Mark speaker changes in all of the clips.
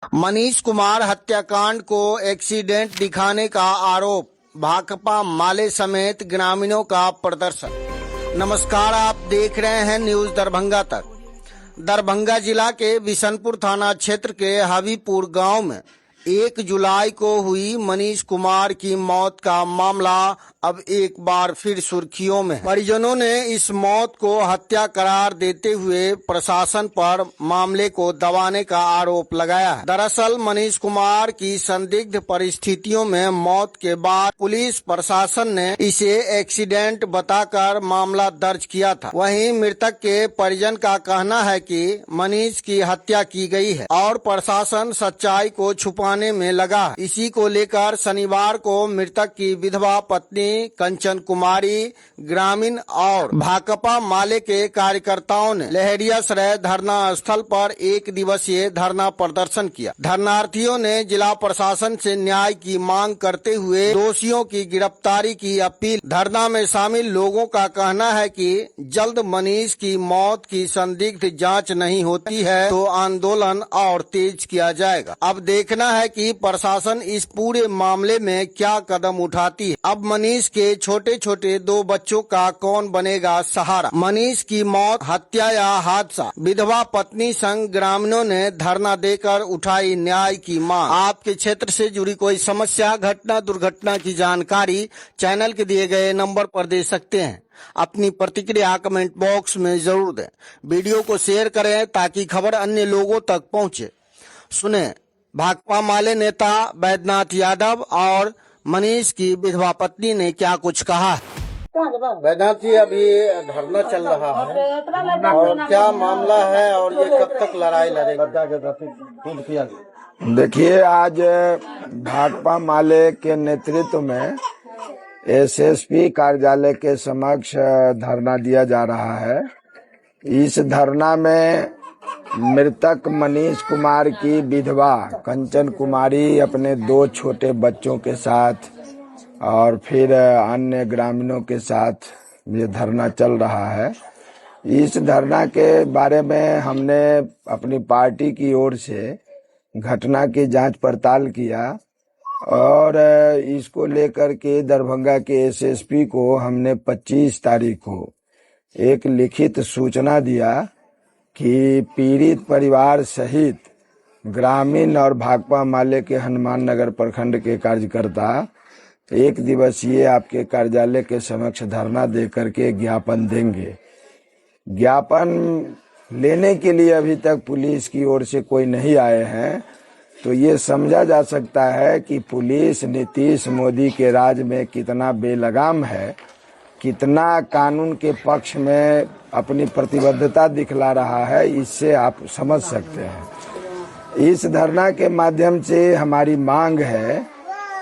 Speaker 1: मनीष कुमार हत्याकांड को एक्सीडेंट दिखाने का आरोप, भाकपा माले समेत ग्रामीणों का प्रदर्शन। नमस्कार, आप देख रहे हैं न्यूज दरभंगा तक। दरभंगा जिला के बिशनपुर थाना क्षेत्र के हबीपुर गांव में 1 जुलाई को हुई मनीष कुमार की मौत का मामला अब एक बार फिर सुर्खियों में है। परिजनों ने इस मौत को हत्या करार देते हुए प्रशासन पर मामले को दबाने का आरोप लगाया है। दरअसल मनीष कुमार की संदिग्ध परिस्थितियों में मौत के बाद पुलिस प्रशासन ने इसे एक्सीडेंट बताकर मामला दर्ज किया था। वहीं मृतक के परिजन का कहना है कि मनीष की हत्या की गई है और प्रशासन सच्चाई को छुपाने में लगा। इसी को लेकर शनिवार को मृतक की विधवा पत्नी कंचन कुमारी, ग्रामीण और भाकपा माले के कार्यकर्ताओं ने लहरियासराय धरना स्थल पर 1 दिवसीय धरना प्रदर्शन किया। धरनार्थियों ने जिला प्रशासन से न्याय की मांग करते हुए दोषियों की गिरफ्तारी की अपील। धरना में शामिल लोगों का कहना है कि जल्द मनीष की मौत की संदिग्ध जांच नहीं होती है तो आंदोलन और तेज किया जाएगा। अब देखना है कि प्रशासन इस पूरे मामले में क्या कदम उठाती है। अब मनीष के छोटे छोटे 2 बच्चों का कौन बनेगा सहारा। मनीष की मौत हत्या या हादसा, विधवा पत्नी संग ग्रामीणों ने धरना देकर उठाई न्याय की मांग। आपके क्षेत्र से जुड़ी कोई समस्या, घटना, दुर्घटना की जानकारी चैनल के दिए गए नंबर पर दे सकते हैं। अपनी प्रतिक्रिया कमेंट बॉक्स में जरूर दें। वीडियो को शेयर करें ताकि खबर अन्य लोगों तक पहुंचे। सुने भाकपा माले नेता बैद्यनाथ यादव और मनीष की विधवा पत्नी ने क्या कुछ कहा। बैद्यनाथ जी, अभी धरना चल रहा है और क्या मामला है और ये कब तक लड़ाई लड़ेगी?
Speaker 2: देखिए, आज भाकपा माले के नेतृत्व में एसएसपी कार्यालय के समक्ष धरना दिया जा रहा है। इस धरना में मृतक मनीष कुमार की विधवा कंचन कुमारी अपने 2 छोटे बच्चों के साथ और फिर अन्य ग्रामीणों के साथ ये धरना चल रहा है। इस धरना के बारे में हमने अपनी पार्टी की ओर से घटना की जांच पड़ताल किया और इसको लेकर के दरभंगा के एसएसपी को हमने 25 तारीख को एक लिखित सूचना दिया कि पीड़ित परिवार सहित ग्रामीण और भाकपा माले के हनुमान नगर प्रखंड के कार्यकर्ता 1 दिवसीय आपके कार्यालय के समक्ष धरना दे करके ज्ञापन देंगे। ज्ञापन लेने के लिए अभी तक पुलिस की ओर से कोई नहीं आए हैं, तो ये समझा जा सकता है कि पुलिस नीतीश मोदी के राज में कितना बेलगाम है, कितना कानून के पक्ष में अपनी प्रतिबद्धता दिखला रहा है। इससे आप समझ सकते हैं। इस धरना के माध्यम से हमारी मांग है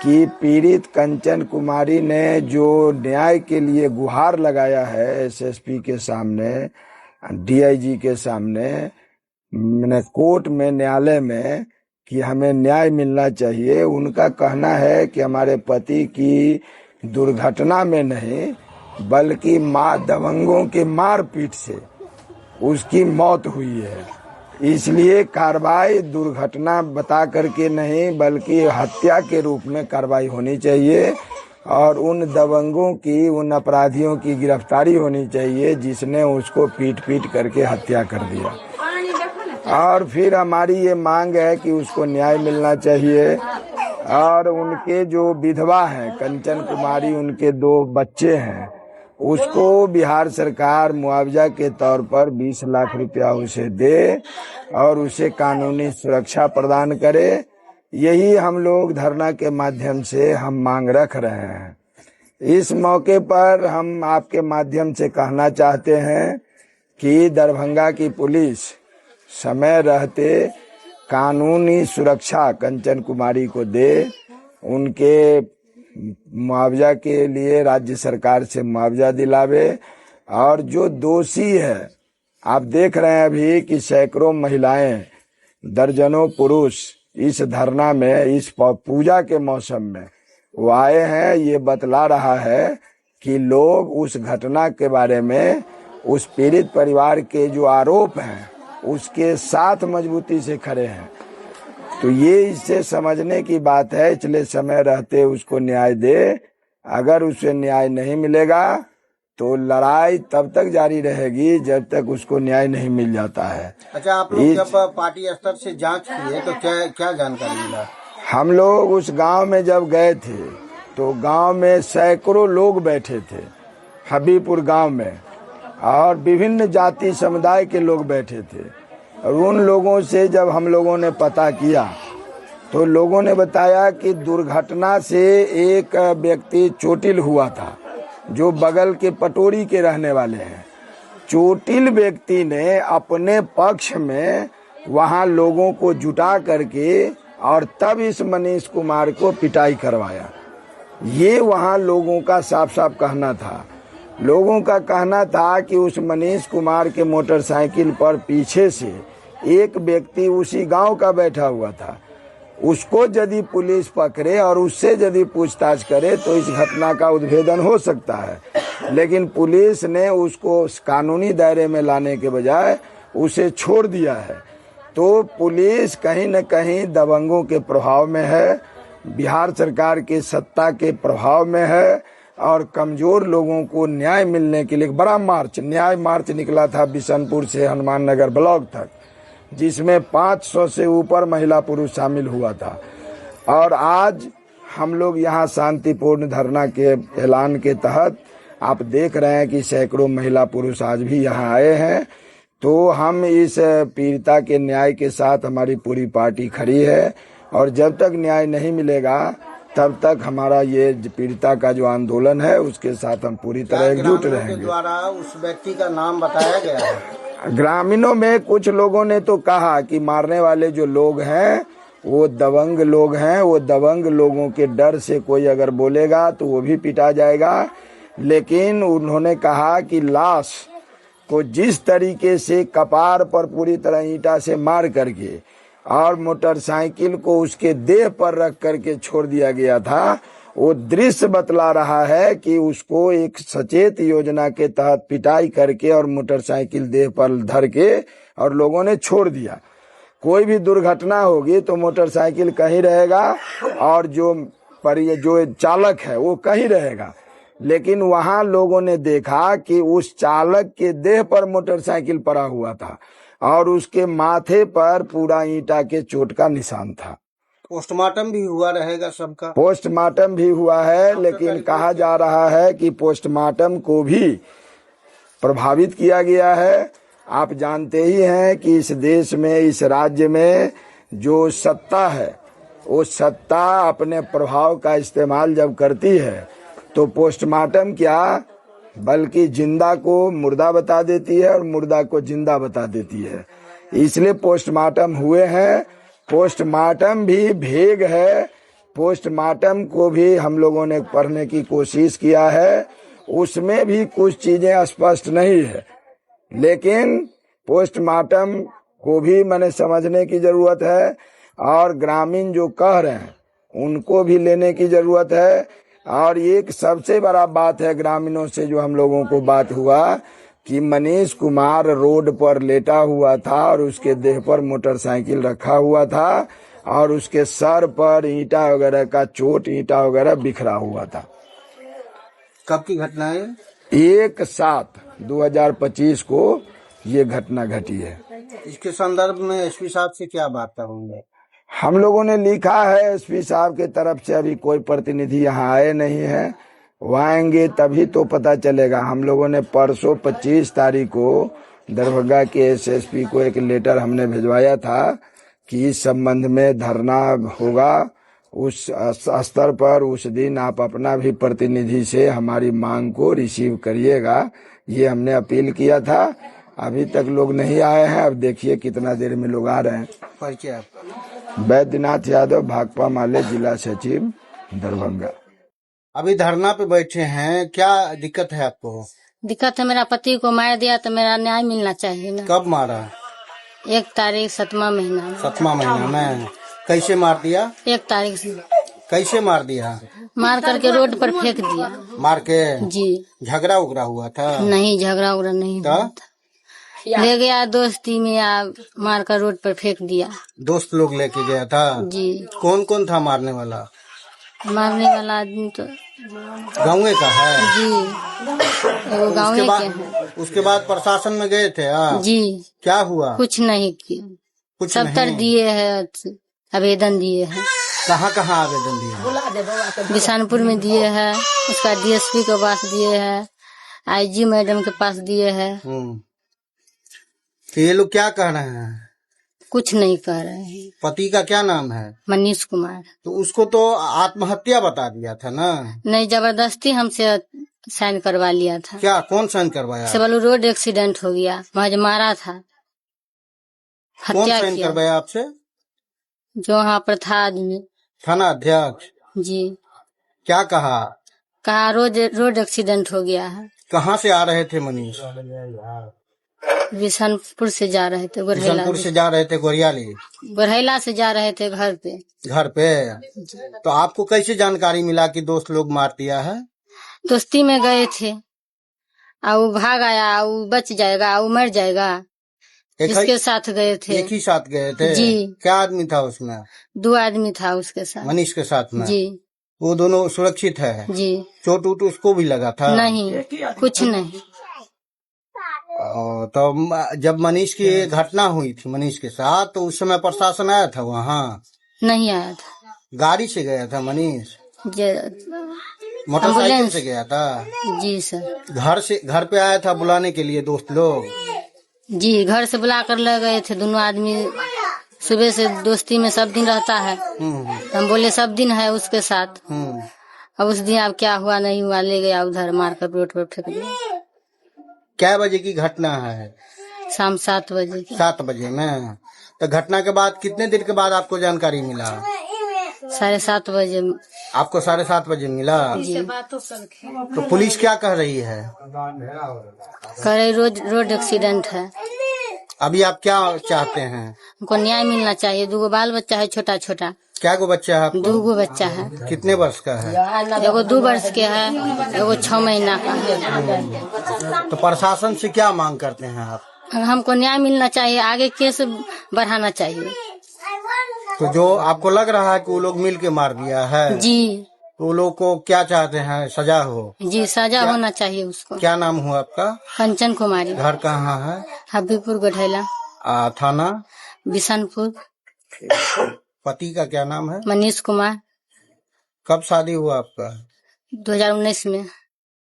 Speaker 2: कि पीड़ित कंचन कुमारी ने जो न्याय के लिए गुहार लगाया है एसएसपी के सामने, डीआईजी के सामने, कोर्ट में, न्यायालय में, कि हमें न्याय मिलना चाहिए। उनका कहना है कि हमारे पति की दुर्घटना में नहीं बल्कि दबंगों के मारपीट से उसकी मौत हुई है। इसलिए कार्रवाई दुर्घटना बता करके नहीं बल्कि हत्या के रूप में कार्रवाई होनी चाहिए और उन दबंगों की, उन अपराधियों की गिरफ्तारी होनी चाहिए जिसने उसको पीट करके हत्या कर दिया। और फिर हमारी ये मांग है कि उसको न्याय मिलना चाहिए और उनके जो विधवा हैं कंचन कुमारी, उनके 2 बच्चे हैं, उसको बिहार सरकार मुआवजा के तौर पर 20 लाख रुपया उसे दे और उसे कानूनी सुरक्षा प्रदान करे। यही हम लोग धरना के माध्यम से हम मांग रख रहे हैं। इस मौके पर हम आपके माध्यम से कहना चाहते हैं कि दरभंगा की पुलिस समय रहते कानूनी सुरक्षा कंचन कुमारी को दे, उनके मुआवजा के लिए राज्य सरकार से मुआवजा दिलावे और जो दोषी है, आप देख रहे हैं अभी कि सैकड़ों महिलाएं, दर्जनों पुरुष इस धरना में, इस पूजा के मौसम में वो आए हैं। ये बतला रहा है कि लोग उस घटना के बारे में, उस पीड़ित परिवार के जो आरोप हैं उसके साथ मजबूती से खड़े हैं। तो ये इससे समझने की बात है, इसलिए समय रहते उसको न्याय दे। अगर उसे न्याय नहीं मिलेगा तो लड़ाई तब तक जारी रहेगी जब तक उसको न्याय नहीं मिल जाता है।
Speaker 1: अच्छा, आप लोग जब पार्टी स्तर से जांच किए तो क्या क्या जानकारी मिला?
Speaker 2: हम लोग उस गांव में जब गए थे तो गांव में सैकड़ों लोग बैठे थे, हबीपुर गांव में, और विभिन्न जाति समुदाय के लोग बैठे थे। और उन लोगों से जब हम लोगों ने पता किया तो लोगों ने बताया कि दुर्घटना से एक व्यक्ति चोटिल हुआ था, जो बगल के पटोरी के रहने वाले हैं। चोटिल व्यक्ति ने अपने पक्ष में वहां लोगों को जुटा करके और तब इस मनीष कुमार को पिटाई करवाया। ये वहां लोगों का साफ साफ कहना था। लोगों का कहना था कि उस मनीष कुमार के मोटरसाइकिल पर पीछे से एक व्यक्ति उसी गांव का बैठा हुआ था। उसको यदि पुलिस पकड़े और उससे यदि पूछताछ करे तो इस घटना का उद्भेदन हो सकता है, लेकिन पुलिस ने उसको कानूनी दायरे में लाने के बजाय उसे छोड़ दिया है। तो पुलिस कहीं न कहीं दबंगों के प्रभाव में है, बिहार सरकार के सत्ता के प्रभाव में है, और कमजोर लोगों को न्याय मिलने के लिए एक बड़ा न्याय मार्च निकला था बिशनपुर से हनुमान नगर ब्लॉक तक, जिसमें 500 से ऊपर महिला पुरुष शामिल हुआ था। और आज हम लोग यहाँ शांतिपूर्ण धरना के ऐलान के तहत आप देख रहे हैं कि सैकड़ों महिला पुरुष आज भी यहाँ आए हैं। तो हम इस पीड़िता के न्याय के साथ हमारी पूरी पार्टी खड़ी है, और जब तक न्याय नहीं मिलेगा तब तक हमारा ये पीड़िता का जो आंदोलन है उसके साथ हम पूरी तरह एकजुट रहेंगे।
Speaker 1: द्वारा उस व्यक्ति का नाम बताया गया है?
Speaker 2: ग्रामीणों में कुछ लोगों ने तो कहा कि मारने वाले जो लोग हैं वो दबंग लोग हैं, वो दबंग लोगों के डर से कोई अगर बोलेगा तो वो भी पिटा जाएगा। लेकिन उन्होंने कहा कि लाश को जिस तरीके से कपार पर पूरी तरह ईंटा से मार करके और मोटरसाइकिल को उसके देह पर रख करके छोड़ दिया गया था, वो दृश्य बतला रहा है कि उसको एक सचेत योजना के तहत पिटाई करके और मोटरसाइकिल देह पर धर के और लोगों ने छोड़ दिया। कोई भी दुर्घटना होगी तो मोटरसाइकिल कहीं रहेगा और जो चालक है वो कहीं रहेगा, लेकिन वहां लोगों ने देखा कि उस चालक के देह पर मोटरसाइकिल पड़ा हुआ था और उसके माथे पर पूरा ईंटा के चोट का निशान था।
Speaker 1: पोस्टमार्टम भी हुआ रहेगा सबका?
Speaker 2: पोस्टमार्टम भी हुआ है, लेकिन कहा जा रहा है कि पोस्टमार्टम को भी प्रभावित किया गया है। आप जानते ही हैं कि इस देश में, इस राज्य में जो सत्ता है वो सत्ता अपने प्रभाव का इस्तेमाल जब करती है तो पोस्टमार्टम क्या बल्कि जिंदा को मुर्दा बता देती है और मुर्दा को जिंदा बता देती है। इसलिए पोस्टमार्टम हुए हैं। पोस्टमार्टम भी भेग है, पोस्टमार्टम को भी हम लोगों ने पढ़ने की कोशिश किया है, उसमें भी कुछ चीजें स्पष्ट नहीं है, लेकिन पोस्टमार्टम को भी मैंने समझने की जरूरत है और ग्रामीण जो कह रहे हैं उनको भी लेने की जरूरत है। और एक सबसे बड़ा बात है ग्रामीणों से जो हम लोगों को बात हुआ कि मनीष कुमार रोड पर लेटा हुआ था और उसके देह पर मोटरसाइकिल रखा हुआ था और उसके सर पर ईंटा वगैरह का चोट, ईंटा वगैरह बिखरा हुआ था।
Speaker 1: कब की घटना है?
Speaker 2: 1/7/2025 को ये घटना घटी है।
Speaker 1: इसके संदर्भ में एसपी साहब से क्या वार्ता होंगे?
Speaker 2: हम लोगों ने लिखा है, एसपी साहब के तरफ से अभी कोई प्रतिनिधि यहाँ आए नहीं है, वो आएंगे तभी तो पता चलेगा। हम लोगों ने परसों 25 तारीख को दरभंगा के एसएसपी को एक लेटर हमने भिजवाया था कि इस संबंध में धरना होगा उस स्तर पर। उस दिन आप अपना भी प्रतिनिधि से हमारी मांग को रिसीव करिएगा, ये हमने अपील किया था। अभी तक लोग नहीं आए हैं, अब देखिए कितना देर में लोग आ रहे हैं।
Speaker 1: परिचय आपका?
Speaker 2: बैद्यनाथ यादव, भाकपा माले, जिला सचिव, दरभंगा।
Speaker 1: अभी धरना पे बैठे हैं, क्या दिक्कत है आपको?
Speaker 3: दिक्कत है, मेरा पति को मार दिया तो मेरा न्याय मिलना चाहिए ना।
Speaker 1: कब मारा?
Speaker 3: 1 तारीख 7वां महीना में।
Speaker 1: 7वां महीना में? कैसे मार दिया?
Speaker 3: 1 तारीख से
Speaker 1: कैसे मार दिया?
Speaker 3: मार करके रोड पर फेंक दिया।
Speaker 1: मार के?
Speaker 3: जी।
Speaker 1: झगड़ा उगड़ा हुआ था?
Speaker 3: नहीं, झगड़ा उगड़ा नहीं हुआ था। ले गया दोस्ती में मार कर रोड पर फेंक दिया।
Speaker 1: दोस्त लोग लेके गया था?
Speaker 3: जी।
Speaker 1: कौन कौन था मारने वाला?
Speaker 3: मारने वाला आदमी तो
Speaker 1: गाँव का है?
Speaker 3: जी, वो गाँव
Speaker 1: उसके
Speaker 3: के
Speaker 1: बाद
Speaker 3: हैं।
Speaker 1: उसके बाद प्रशासन में गए थे आप?
Speaker 3: जी।
Speaker 1: क्या हुआ?
Speaker 3: कुछ नहीं किया,
Speaker 1: कुछ
Speaker 3: सब तर
Speaker 1: नहीं?
Speaker 3: दिए हैं, आवेदन दिए हैं।
Speaker 1: कहाँ कहाँ आवेदन दिए?
Speaker 3: बिशनपुर में दिए हैं, उसका डीएसपी के पास दिए हैं, आईजी मैडम के पास दिए हैं।
Speaker 1: तो ये लोग क्या कह रहे हैं?
Speaker 3: कुछ नहीं कह रहे हैं।
Speaker 1: पति का क्या नाम है?
Speaker 3: मनीष कुमार।
Speaker 1: तो उसको तो आत्महत्या बता दिया था ना?
Speaker 3: नहीं, जबरदस्ती हमसे साइन करवा लिया था।
Speaker 1: क्या कौन साइन करवाया?
Speaker 3: से बोलो रोड एक्सीडेंट हो गया, महज मारा था,
Speaker 1: कौन
Speaker 3: हत्या
Speaker 1: साइन
Speaker 3: किया।
Speaker 1: करवाया आपसे?
Speaker 3: जो वहाँ पर था आदमी।
Speaker 1: थाना अध्यक्ष?
Speaker 3: जी।
Speaker 1: क्या कहा?
Speaker 3: कहा रोड एक्सीडेंट हो गया है।
Speaker 1: कहाँ से आ रहे थे मनीष?
Speaker 3: बिशनपुर से जा रहे थे, गोरहैला
Speaker 1: बिशनपुर से जा रहे थे गोरियाली?
Speaker 3: गोरहैला से जा रहे थे घर पे।
Speaker 1: घर पे? तो आपको कैसे जानकारी मिला कि दोस्त लोग मार दिया है?
Speaker 3: दोस्ती में गए थे, वो भाग आया, वो बच जाएगा, वो मर जाएगा, इसके साथ गए थे।
Speaker 1: एक ही साथ गए थे?
Speaker 3: जी।
Speaker 1: क्या आदमी था उसमें?
Speaker 3: 2 आदमी था उसके साथ।
Speaker 1: मनीष के साथ में?
Speaker 3: जी।
Speaker 1: वो दोनों सुरक्षित है?
Speaker 3: जी।
Speaker 1: चोट उट उसको भी लगा था?
Speaker 3: नहीं, कुछ नहीं।
Speaker 1: तो जब मनीष की घटना हुई थी मनीष के साथ, तो उस समय प्रशासन आया था वहाँ?
Speaker 3: नहीं आया था।
Speaker 1: गाड़ी से गया था मनीष? मोटरसाइकिल
Speaker 3: एम्बुलेंस
Speaker 1: से गया था?
Speaker 3: जी सर।
Speaker 1: घर पे आया था बुलाने के लिए दोस्त लोग?
Speaker 3: जी, घर से बुला कर ले गए थे। दोनों आदमी सुबह से दोस्ती में सब दिन रहता है। हम बोले सब दिन है उसके साथ। अब उस दिन अब क्या हुआ नहीं हुआ, ले गया उधर, मार कर रोड पर फेंक दिया।
Speaker 1: क्या बजे की घटना है?
Speaker 3: शाम 7 बजे की।
Speaker 1: 7 बजे में? तो घटना के बाद कितने देर के बाद आपको जानकारी मिला?
Speaker 3: 7:30 बजे।
Speaker 1: आपको 7:30 बजे मिला?
Speaker 3: जी।
Speaker 1: तो पुलिस क्या कह रही है?
Speaker 3: करे रोड एक्सीडेंट है।
Speaker 1: अभी आप क्या चाहते हैं?
Speaker 3: हमको न्याय मिलना चाहिए। 2 बाल बच्चा है, छोटा छोटा।
Speaker 1: क्या गो बच्चा है आपको?
Speaker 3: 2 बच्चा है।
Speaker 1: कितने वर्ष का है?
Speaker 3: एगो 2 वर्ष के है, एगो 6 महीना का है।
Speaker 1: तो प्रशासन से क्या मांग करते हैं आप?
Speaker 3: हमको न्याय मिलना चाहिए, आगे केस बढ़ाना चाहिए।
Speaker 1: तो जो आपको लग रहा है कि वो लोग मिल के मार दिया है?
Speaker 3: जी।
Speaker 1: तो वो लोग को क्या चाहते हैं? सजा हो?
Speaker 3: जी, सजा होना चाहिए उसको।
Speaker 1: क्या नाम हुआ आपका?
Speaker 3: कंचन कुमारी।
Speaker 1: घर कहाँ है?
Speaker 3: हबीबपुर गोरहैला।
Speaker 1: थाना?
Speaker 3: बिशनपुर।
Speaker 1: पति का क्या नाम है?
Speaker 3: मनीष कुमार।
Speaker 1: कब शादी हुआ आपका?
Speaker 3: 2019 में।